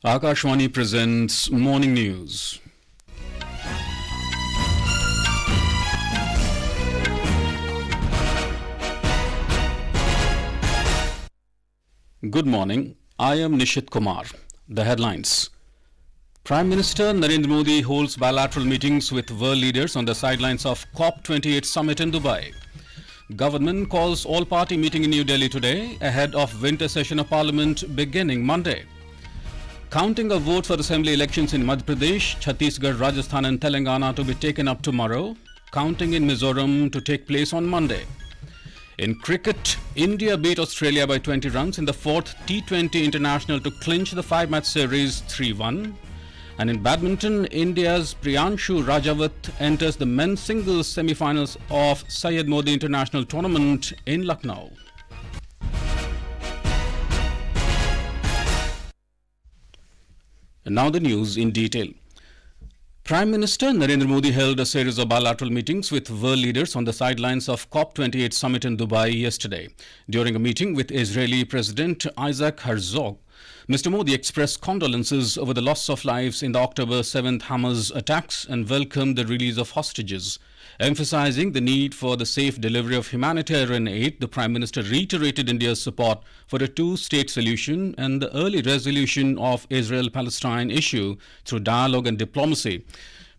Akashwani presents Morning News. Good morning. I am Nishit Kumar. The headlines. Prime Minister Narendra Modi holds bilateral meetings with world leaders on the sidelines of COP28 summit in Dubai. Government calls all-party meeting in New Delhi today ahead of winter session of Parliament beginning Monday. Counting of votes for assembly elections in Madhya Pradesh, Chhattisgarh, Rajasthan and Telangana to be taken up tomorrow. Counting in Mizoram to take place on Monday. In cricket, India beat Australia by 20 runs in the fourth T20 International to clinch the 5-match series 3-1. And in badminton, India's Priyanshu Rajawat enters the men's singles semi-finals of Syed Modi International tournament in Lucknow. And now the news in detail. Prime Minister Narendra Modi held a series of bilateral meetings with world leaders on the sidelines of COP28 summit in Dubai yesterday. During a meeting with Israeli President Isaac Herzog, Mr. Modi expressed condolences over the loss of lives in the October 7th Hamas attacks and welcomed the release of hostages. Emphasizing the need for the safe delivery of humanitarian aid, the Prime Minister reiterated India's support for a two-state solution and the early resolution of Israel-Palestine issue through dialogue and diplomacy.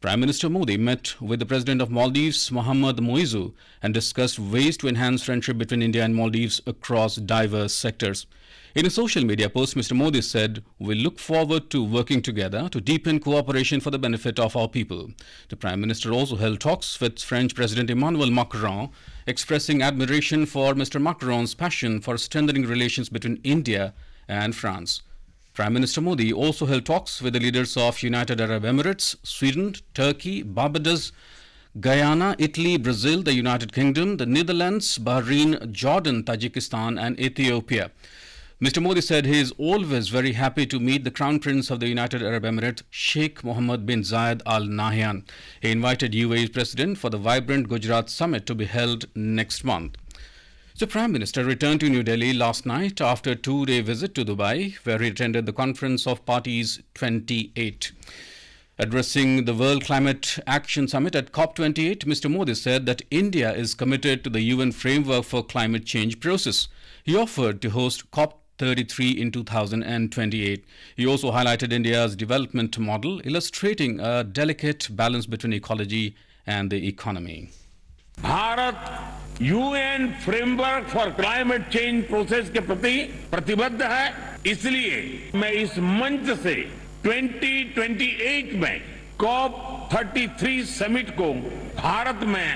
Prime Minister Modi met with the President of Maldives, Mohammad Moizu, and discussed ways to enhance friendship between India and Maldives across diverse sectors. In a social media post, Mr. Modi said, "We look forward to working together to deepen cooperation for the benefit of our people." The Prime Minister also held talks with French President Emmanuel Macron, expressing admiration for Mr. Macron's passion for strengthening relations between India and France. Prime Minister Modi also held talks with the leaders of United Arab Emirates, Sweden, Turkey, Barbados, Guyana, Italy, Brazil, the United Kingdom, the Netherlands, Bahrain, Jordan, Tajikistan and Ethiopia. Mr. Modi said he is always very happy to meet the Crown Prince of the United Arab Emirates, Sheikh Mohammed bin Zayed Al Nahyan. He invited UAE's President for the vibrant Gujarat summit to be held next month. The Prime Minister returned to New Delhi last night after a two-day visit to Dubai, where he attended the Conference of Parties 28. Addressing the World Climate Action Summit at COP28, Mr. Modi said that India is committed to the UN framework for climate change process. He offered to host COP33 in 2028. He also highlighted India's development model, illustrating a delicate balance between ecology and the economy. Bharat UN framework for climate change process के प्रति प्रतिबद्ध है, इसलिए मैं इस मंच से 2028 में COP33 समिट को भारत में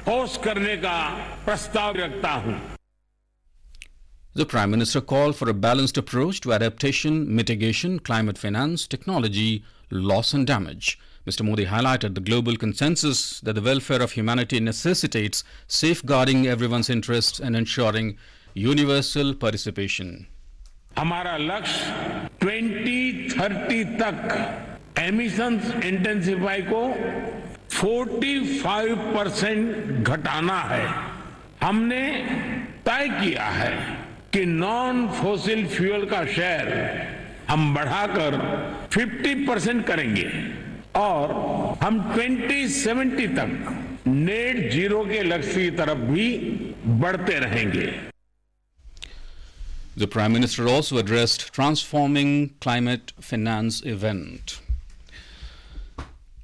होस्ट करने का प्रस्ताव रखता हूं. The Prime Minister called for a balanced approach to adaptation, mitigation, climate finance, technology, loss and damage. Mr. Modi highlighted the global consensus that the welfare of humanity necessitates safeguarding everyone's interests and ensuring universal participation. हमारा लक्ष्य 2030 तक emissions intensify को 45% घटाना है. हमने तय किया है कि नॉन फॉसिल फ्यूल का शेयर हम बढ़ाकर 50% करेंगे और हम 2070 तक नेट जीरो के लक्ष्य की तरफ भी बढ़ते रहेंगे. The Prime Minister also addressed Transforming Climate Finance event.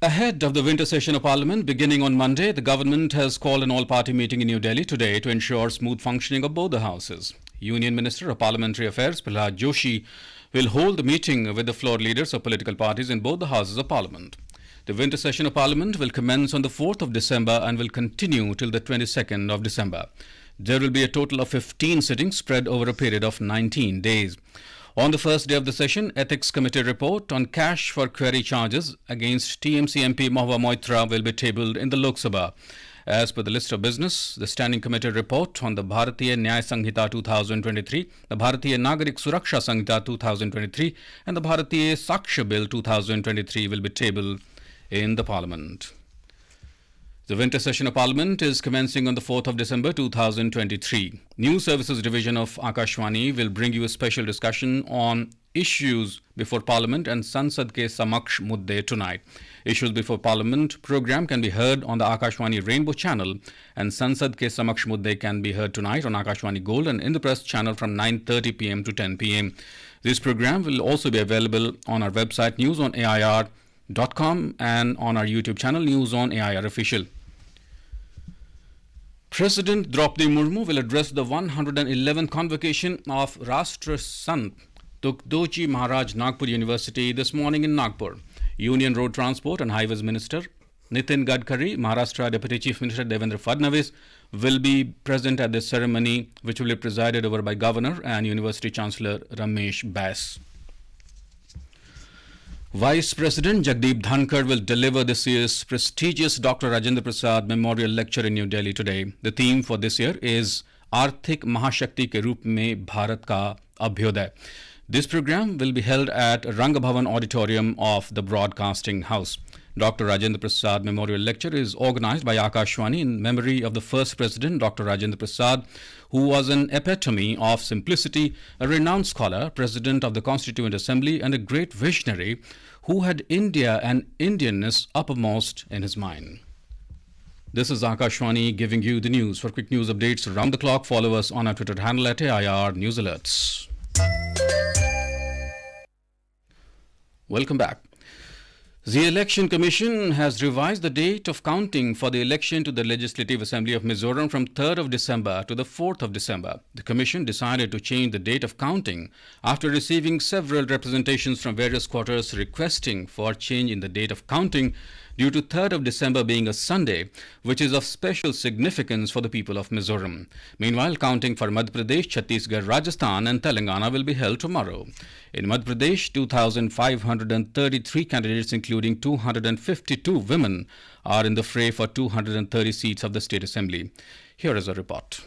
Ahead of the winter session of Parliament beginning on Monday, the government has called an all-party meeting in New Delhi today to ensure smooth functioning of both the houses. Union Minister of Parliamentary Affairs Prahlad Joshi will hold the meeting with the floor leaders of political parties in both the houses of Parliament. The winter session of Parliament will commence on the 4th of December and will continue till the 22nd of December. There will be a total of 15 sittings spread over a period of 19 days. On the first day of the session, Ethics Committee report on cash for query charges against TMC MP Mahua Moitra will be tabled in the Lok Sabha. As per the list of business, the Standing Committee report on the Bharatiya Nyaya Sanhita 2023, the Bharatiya Nagarik Suraksha Sanhita 2023 and the Bharatiya Saksha Bill 2023 will be tabled in the Parliament. The winter session of Parliament is commencing on the 4th of December 2023. News Services Division of Akashwani will bring you a special discussion on Issues Before Parliament and Sansad Ke Samaksh Mudde tonight. Issues Before Parliament program can be heard on the Akashwani Rainbow channel, and Sansad Ke Samaksh Mudde can be heard tonight on Akashwani Gold and Indraprasth channel from 9:30 p.m. to 10 p.m. This program will also be available on our website newsonair.com and on our YouTube channel News on AIR Official. President Draupadi Murmu will address the 111th convocation of Rashtra Sant Tukdoji Maharaj Nagpur University this morning in Nagpur. Union Road Transport and Highways Minister Nitin Gadkari, Maharashtra Deputy Chief Minister Devendra Fadnavis will be present at this ceremony, which will be presided over by Governor and University Chancellor Ramesh Bass. Vice President Jagdeep Dhankar will deliver this year's prestigious Dr. Rajendra Prasad Memorial Lecture in New Delhi today. The theme for this year is Arthik Mahashakti ke Roop Mein Bharat Ka Abhyuday. This program will be held at Rangabhavan Auditorium of the Broadcasting House. Dr. Rajendra Prasad Memorial Lecture is organized by Akashwani in memory of the first president, Dr. Rajendra Prasad, who was an epitome of simplicity, a renowned scholar, president of the Constituent Assembly, and a great visionary who had India and Indianness uppermost in his mind. This is Akashwani giving you the news. For quick news updates around the clock, follow us on our Twitter handle at AIR News Alerts. Welcome back. The Election Commission has revised the date of counting for the election to the Legislative Assembly of Mizoram from 3rd of December to the 4th of December. The Commission decided to change the date of counting after receiving several representations from various quarters requesting for change in the date of counting due to 3rd of December being a Sunday, which is of special significance for the people of Mizoram. Meanwhile, counting for Madhya Pradesh, Chhattisgarh, Rajasthan and Telangana will be held tomorrow. In Madhya Pradesh, 2,533 candidates, including 252 women, are in the fray for 230 seats of the State Assembly. Here is a report.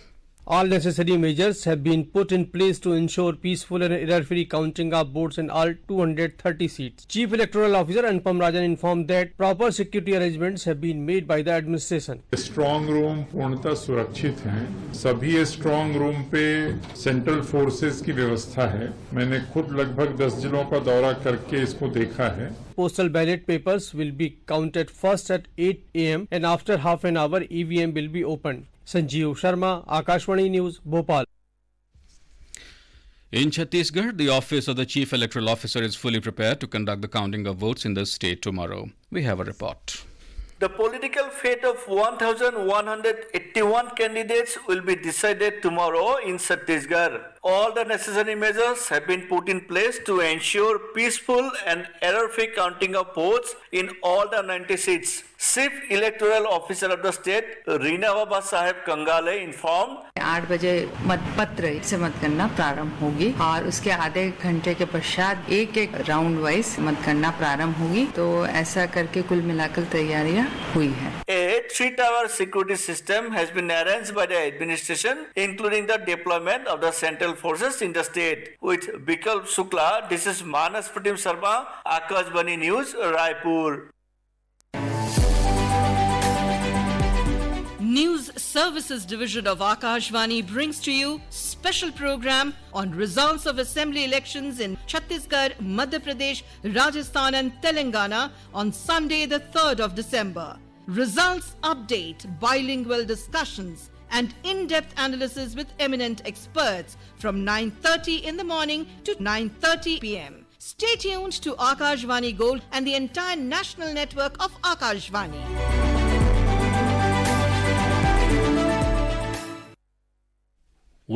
All necessary measures have been put in place to ensure peaceful and error-free counting of votes in all 230 seats. Chief Electoral Officer Anupam Rajan informed that proper security arrangements have been made by the administration. Strong room पूर्णतः सुरक्षित हैं। सभी strong room पे central forces की व्यवस्था है। मैंने खुद लगभग 10 जिलों का दौरा करके इसको देखा है। Postal ballot papers will be counted first at 8 a.m. and after half an hour EVM will be opened. Sanjeev Sharma, Akashwani News, Bhopal. In Chhattisgarh, the office of the Chief Electoral Officer is fully prepared to conduct the counting of votes in the state tomorrow. We have a report. The political fate of 1,181 candidates will be decided tomorrow in Chhattisgarh. All the necessary measures have been put in place to ensure peaceful and error-free counting of votes in all the 90 seats. Chief Electoral Officer of the state, Reena Baba Sahib Kangale, informed 8 बजे मतपत्र से मतगणना प्रारंभ होगी और उसके आधे घंटे के पश्चात एक राउंड वाइज मतगणना प्रारंभ होगी। तो ऐसा करके कुल मिलाकर तैयारियां हुई है। A 3-tower security system has been arranged by the administration, including the deployment of the central forces in the state. With Bikalp Shukla, this is Manas Pratim Sharma, Akashvani News, Raipur. News Services Division of Akashvani brings to you special program on results of assembly elections in Chhattisgarh, Madhya Pradesh, Rajasthan and Telangana on Sunday the 3rd of December. Results update, bilingual discussions and in-depth analysis with eminent experts from 9:30 in the morning to 9:30 p.m. Stay tuned to Akashvani Gold and the entire national network of Akashvani.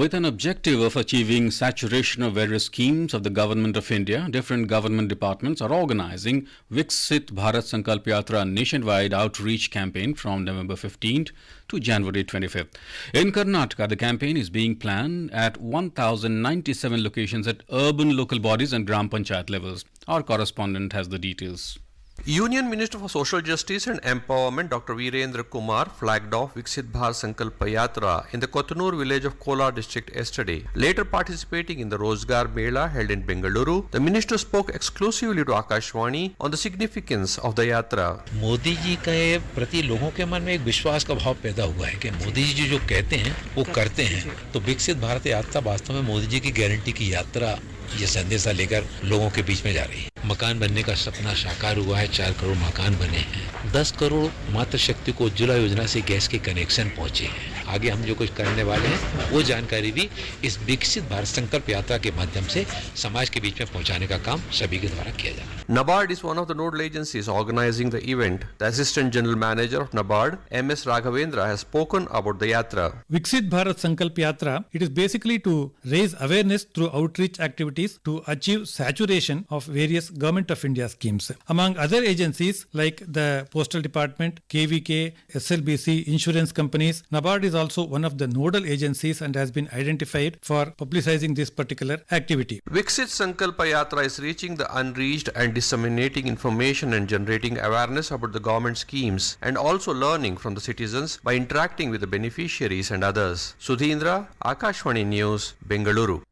With an objective of achieving saturation of various schemes of the Government of India, different government departments are organizing Viksit Bharat Sankalp Yatra nationwide outreach campaign from November 15th to January 25th. In Karnataka, the campaign is being planned at 1,097 locations at urban local bodies and Gram Panchayat levels. Our correspondent has the details. Union Minister for Social Justice and Empowerment Dr. Virendra Kumar flagged off Viksit Bharat Sankalpa Yatra in the Kotanur village of Kolar district yesterday. Later participating in the Rozgar Mela held in Bengaluru, the minister spoke exclusively to Akashvani on the significance of the yatra. Modi ji के प्रति लोगों के मन में एक विश्वास का भाव पैदा हुआ है कि मोदी जी जो कहते हैं वो करते हैं। तो विकसित भारत यात्रा वास्तव में मोदी जी की गारंटी की यात्रा ये संदेशा लेकर लोगों के बीच में जा रही है। मकान बनने का सपना साकार हुआ है, 4 करोड़ मकान बने हैं, 10 करोड़ मातृ शक्ति को उज्ज्वला योजना से गैस के कनेक्शन पहुंचे हैं। आगे हम जो कुछ करने वाले हैं वो जानकारी भी इस विकसित भारत संकल्प यात्रा के माध्यम से समाज के बीच में पहुंचाने का काम सभी के द्वारा किया जा रहा है। NABARD is one of the nodal agencies organizing the event. The Assistant General Manager of NABARD, M.S. Raghavendra, has spoken about the yatra. Viksit Bharat Sankalp Yatra, it is basically to raise awareness through outreach activities to achieve saturation of various Government of India schemes. Among other agencies like the Postal Department, KVK, SLBC, insurance companies, NABARD is also one of the nodal agencies and has been identified for publicizing this particular activity. Viksit Sankalpa Yatra is reaching the unreached and disseminating information and generating awareness about the government schemes and also learning from the citizens by interacting with the beneficiaries and others. Sudhindra, Akashvani News, Bengaluru.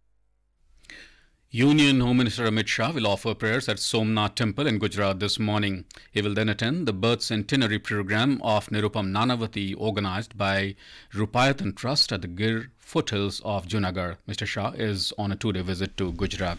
Union Home Minister Amit Shah will offer prayers at Somnath Temple in Gujarat this morning. He will then attend the birth centenary program of Nirupam Nanavati organized by Rupayatan Trust at the Gir foothills of Junagadh. Mr. Shah is on a 2-day visit to Gujarat.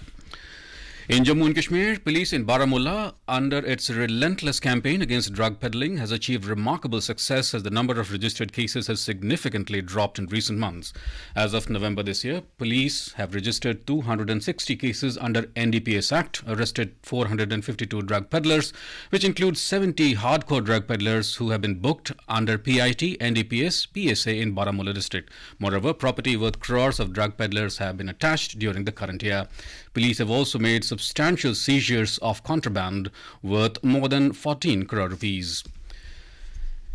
In Jammu and Kashmir, police in Baramulla, under its relentless campaign against drug peddling, has achieved remarkable success as the number of registered cases has significantly dropped in recent months. As of November this year, police have registered 260 cases under NDPS Act, arrested 452 drug peddlers, which includes 70 hardcore drug peddlers who have been booked under PIT, NDPS, PSA in Baramulla district. Moreover, property worth crores of drug peddlers have been attached during the current year. Police have also made substantial seizures of contraband worth more than 14 crore rupees.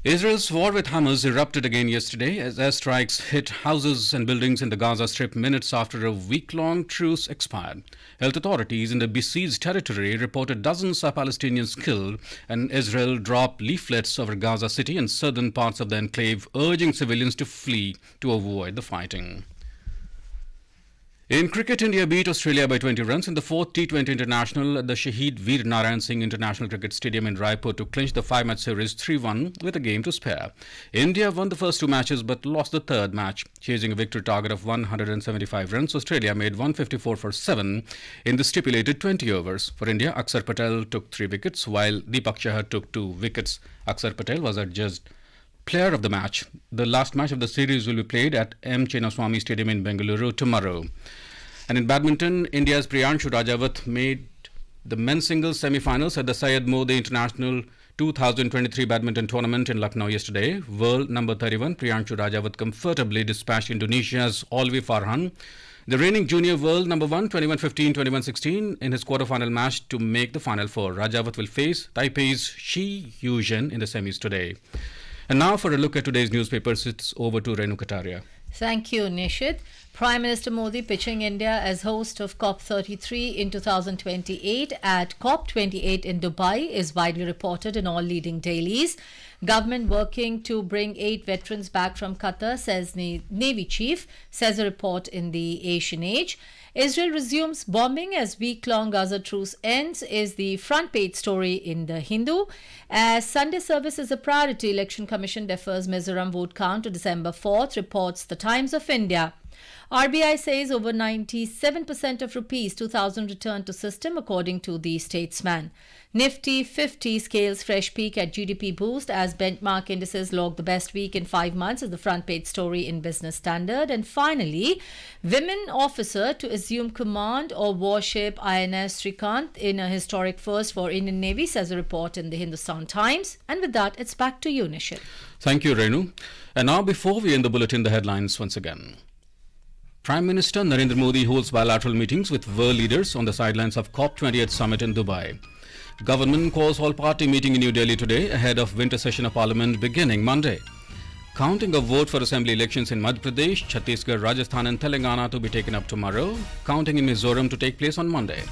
Israel's war with Hamas erupted again yesterday as airstrikes hit houses and buildings in the Gaza Strip minutes after a week-long truce expired. Health authorities in the besieged territory reported dozens of Palestinians killed, and Israel dropped leaflets over Gaza City and southern parts of the enclave, urging civilians to flee to avoid the fighting. In cricket, India beat Australia by 20 runs in the 4th T20 International at the Shaheed Veer Narayan Singh International Cricket Stadium in Raipur to clinch the 5-match series 3-1 with a game to spare. India won the first 2 matches but lost the third match. Chasing a victory target of 175 runs, Australia made 154 for 7 in the stipulated 20 overs. For India, Akshar Patel took 3 wickets while Deepak Chahar took 2 wickets. Akshar Patel was adjudged player of the match. The last match of the series will be played at M. Chinnaswamy Stadium in Bengaluru tomorrow. And in badminton, India's Priyanshu Rajawat made the men's singles semi-finals at the Syed Modi International 2023 badminton tournament in Lucknow yesterday. World number 31 Priyanshu Rajawat comfortably dispatched Indonesia's Olvi Farhan, the reigning junior world number 1, 21-15, 21-16 in his quarter-final match to make the final four. Rajawat will face Taipei's Shi Yuzhen in the semis today. And now for a look at today's newspapers, it's over to Renu Kataria. Thank you, Nishit. Prime Minister Modi pitching India as host of COP33 in 2028 at COP28 in Dubai is widely reported in all leading dailies. Government working to bring 8 veterans back from Qatar, says Navy Chief, says a report in the Asian Age. Israel resumes bombing as week-long Gaza truce ends is the front page story in the Hindu. As Sunday service is a priority, Election Commission defers Mizoram vote count to December 4th, reports the Times of India. RBI says over 97% of rupees 2000 returned to system, according to the Statesman. Nifty 50 scales fresh peak at GDP boost as benchmark indices log the best week in 5 months, is the front page story in Business Standard. And finally, women officer to assume command of warship INS Srikant in a historic first for Indian Navy, says a report in the Hindustan Times. And with that, it's back to you, Nishit. Thank you, Renu. And now, before we end the bulletin, the headlines once again. Prime Minister Narendra Modi holds bilateral meetings with world leaders on the sidelines of COP28 summit in Dubai. Government calls all-party meeting in New Delhi today ahead of winter session of Parliament beginning Monday. Counting of vote for assembly elections in Madhya Pradesh, Chhattisgarh, Rajasthan and Telangana to be taken up tomorrow. Counting in Mizoram to take place on Monday.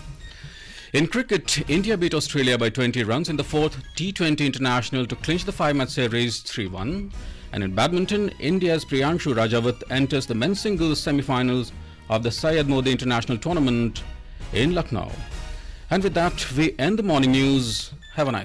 In cricket, India beat Australia by 20 runs in the 4th T20 International to clinch the 5-match series 3-1. And in badminton, India's Priyanshu Rajawat enters the men's singles semi-finals of the Syed Modi International Tournament in Lucknow. And with that, we end the morning news. Have a nice day.